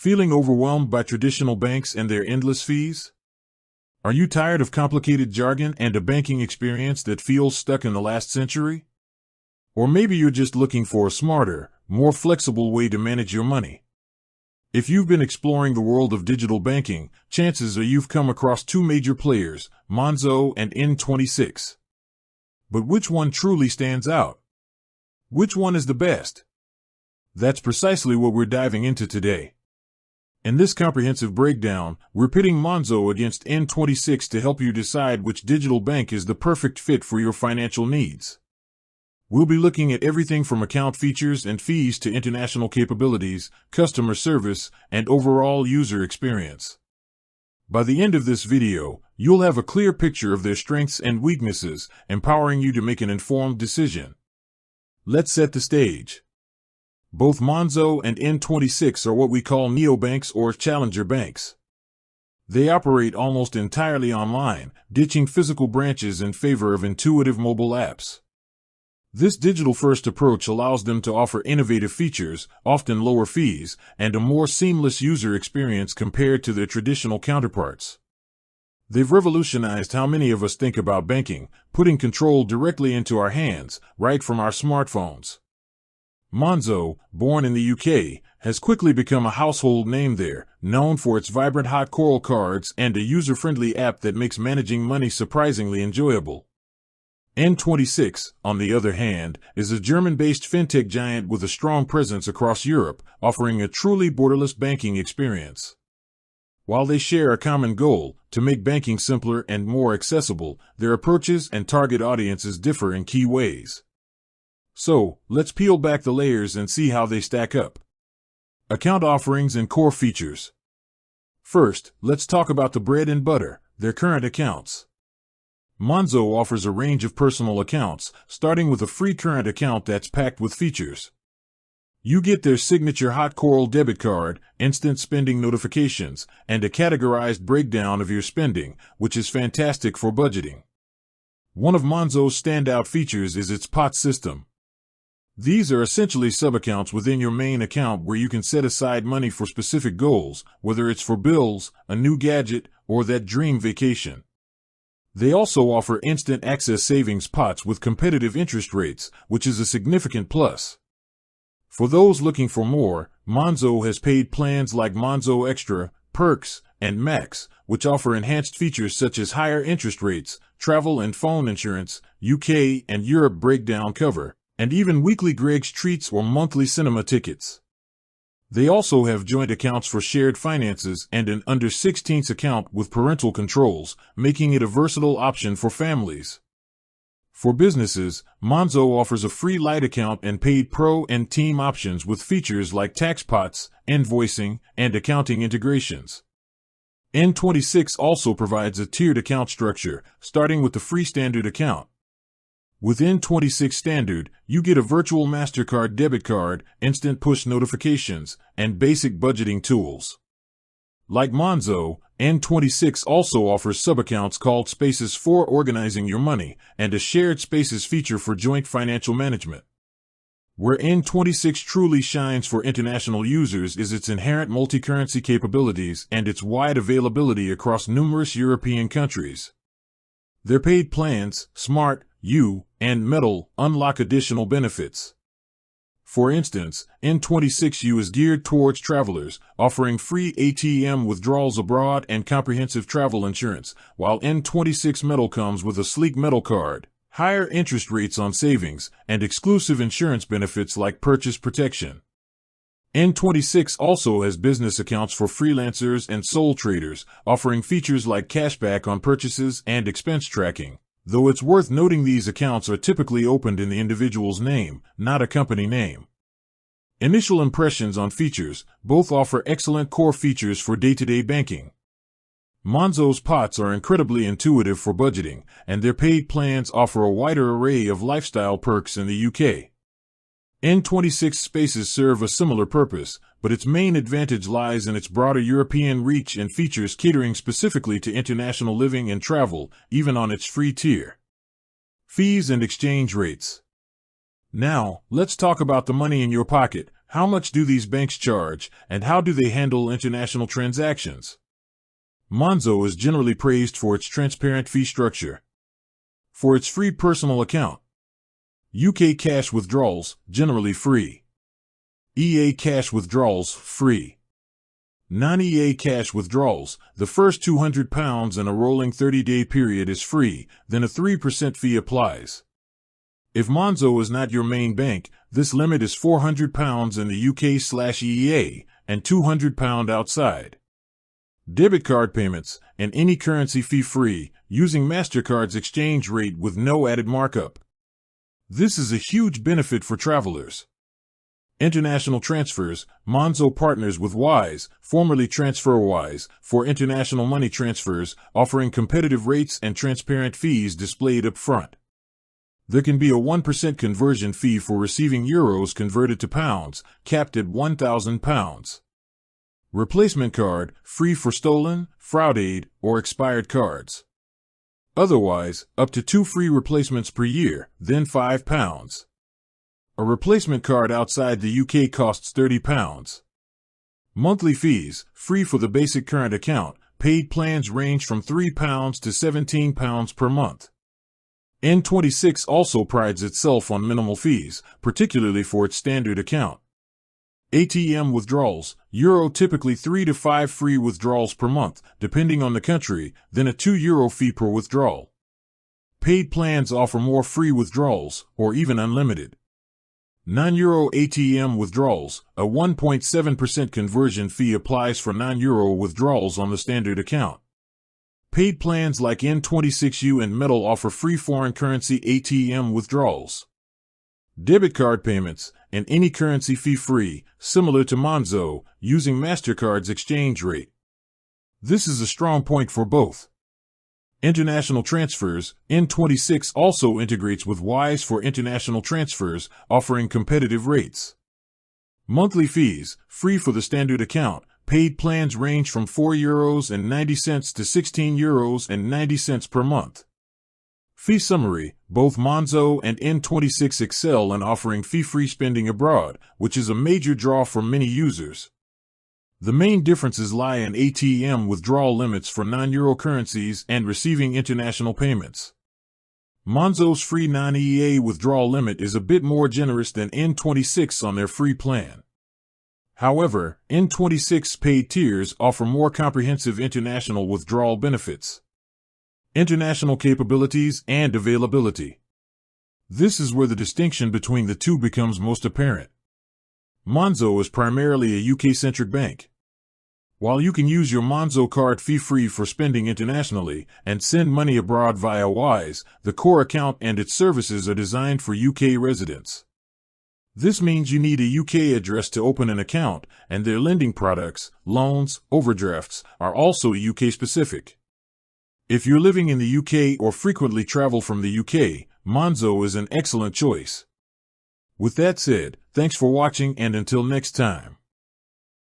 Feeling overwhelmed by traditional banks and their endless fees? Are you tired of complicated jargon and a banking experience that feels stuck in the last century? Or maybe you're just looking for a smarter, more flexible way to manage your money. If you've been exploring the world of digital banking, chances are you've come across two major players, Monzo and N26. But which one truly stands out? Which one is the best? That's precisely what we're diving into today. In this comprehensive breakdown, we're pitting Monzo against N26 to help you decide which digital bank is the perfect fit for your financial needs. We'll be looking at everything from account features and fees to international capabilities, customer service, and overall user experience. By the end of this video, you'll have a clear picture of their strengths and weaknesses, empowering you to make an informed decision. Let's set the stage. Both Monzo and N26 are what we call neobanks or challenger banks. They operate almost entirely online, ditching physical branches in favor of intuitive mobile apps. This digital-first approach allows them to offer innovative features, often lower fees, and a more seamless user experience compared to their traditional counterparts. They've revolutionized how many of us think about banking, putting control directly into our hands, right from our smartphones. Monzo, born in the UK, has quickly become a household name there, known for its vibrant hot coral cards and a user-friendly app that makes managing money surprisingly enjoyable. N26, on the other hand, is a German-based fintech giant with a strong presence across Europe, offering a truly borderless banking experience. While they share a common goal, to make banking simpler and more accessible, their approaches and target audiences differ in key ways. So, let's peel back the layers and see how they stack up. Account offerings and core features. First, let's talk about the bread and butter, their current accounts. Monzo offers a range of personal accounts, starting with a free current account that's packed with features. You get their signature hot coral debit card, instant spending notifications, and a categorized breakdown of your spending, which is fantastic for budgeting. One of Monzo's standout features is its pot system. These are essentially sub-accounts within your main account where you can set aside money for specific goals, whether it's for bills, a new gadget, or that dream vacation. They also offer instant access savings pots with competitive interest rates, which is a significant plus. For those looking for more, Monzo has paid plans like Monzo Extra, Perks, and Max, which offer enhanced features such as higher interest rates, travel and phone insurance, UK and Europe breakdown cover, and even weekly Greg's Treats or monthly cinema tickets. They also have joint accounts for shared finances and an under-16s account with parental controls, making it a versatile option for families. For businesses, Monzo offers a free light account and paid pro and team options with features like tax pots, invoicing, and accounting integrations. N26 also provides a tiered account structure, starting with the free standard account. With N26 Standard, you get a virtual MasterCard debit card, instant push notifications, and basic budgeting tools. Like Monzo, N26 also offers sub-accounts called Spaces for organizing your money, and a shared Spaces feature for joint financial management. Where N26 truly shines for international users is its inherent multi-currency capabilities and its wide availability across numerous European countries. Their paid plans, Smart, U, and Metal, unlock additional benefits. For instance, N26U is geared towards travelers, offering free ATM withdrawals abroad and comprehensive travel insurance, while N26 Metal comes with a sleek metal card, higher interest rates on savings, and exclusive insurance benefits like purchase protection. N26 also has business accounts for freelancers and sole traders, offering features like cashback on purchases and expense tracking, though it's worth noting these accounts are typically opened in the individual's name, not a company name. Initial impressions on features: both offer excellent core features for day-to-day banking. Monzo's pots are incredibly intuitive for budgeting, and their paid plans offer a wider array of lifestyle perks in the UK. N26 Spaces serve a similar purpose, but its main advantage lies in its broader European reach and features catering specifically to international living and travel, even on its free tier. Fees and exchange rates. Now, let's talk about the money in your pocket, How much do these banks charge, and how do they handle international transactions? Monzo is generally praised for its transparent fee structure. For its free personal account, UK cash withdrawals, generally free. EA cash withdrawals, free. Non-EA cash withdrawals, the first £200 in a rolling 30-day period is free, then a 3% fee applies. If Monzo is not your main bank, this limit is £400 in the UK/EEA and £200 outside. Debit card payments, and any currency fee free, using MasterCard's exchange rate with no added markup. This is a huge benefit for travelers. International transfers, Monzo partners with Wise, formerly TransferWise, for international money transfers, offering competitive rates and transparent fees displayed up front. There can be a 1% conversion fee for receiving euros converted to pounds, capped at £1,000. Replacement card, free for stolen, fraudade, or expired cards. Otherwise, up to 2 free replacements per year, then £5. A replacement card outside the UK costs £30. Monthly fees, free for the basic current account, paid plans range from £3 to £17 per month. N26 also prides itself on minimal fees, particularly for its standard account. ATM withdrawals, Euro typically 3 to 5 free withdrawals per month, depending on the country, then a €2 fee per withdrawal. Paid plans offer more free withdrawals, or even unlimited. Non-Euro ATM withdrawals, a 1.7% conversion fee applies for non-Euro withdrawals on the standard account. Paid plans like N26U and Metal offer free foreign currency ATM withdrawals. Debit card payments, and any currency fee free, similar to Monzo, using MasterCard's exchange rate. This is a strong point for both. International transfers, N26 also integrates with Wise for international transfers, offering competitive rates. Monthly fees, free for the standard account, paid plans range from €4.90 to €16.90 per month. Fee summary, both Monzo and N26 excel in offering fee-free spending abroad, which is a major draw for many users. The main differences lie in ATM withdrawal limits for non-Euro currencies and receiving international payments. Monzo's free non-EEA withdrawal limit is a bit more generous than N26 on their free plan. However, N26 paid tiers offer more comprehensive international withdrawal benefits. International capabilities and availability. This is where the distinction between the two becomes most apparent. Monzo is primarily a UK-centric bank. While you can use your Monzo card fee-free for spending internationally and send money abroad via Wise, the core account and its services are designed for UK residents. This means you need a UK address to open an account, and their lending products, loans, overdrafts, are also UK-specific. If you're living in the UK or frequently travel from the UK, Monzo is an excellent choice. With that said, thanks for watching and until next time.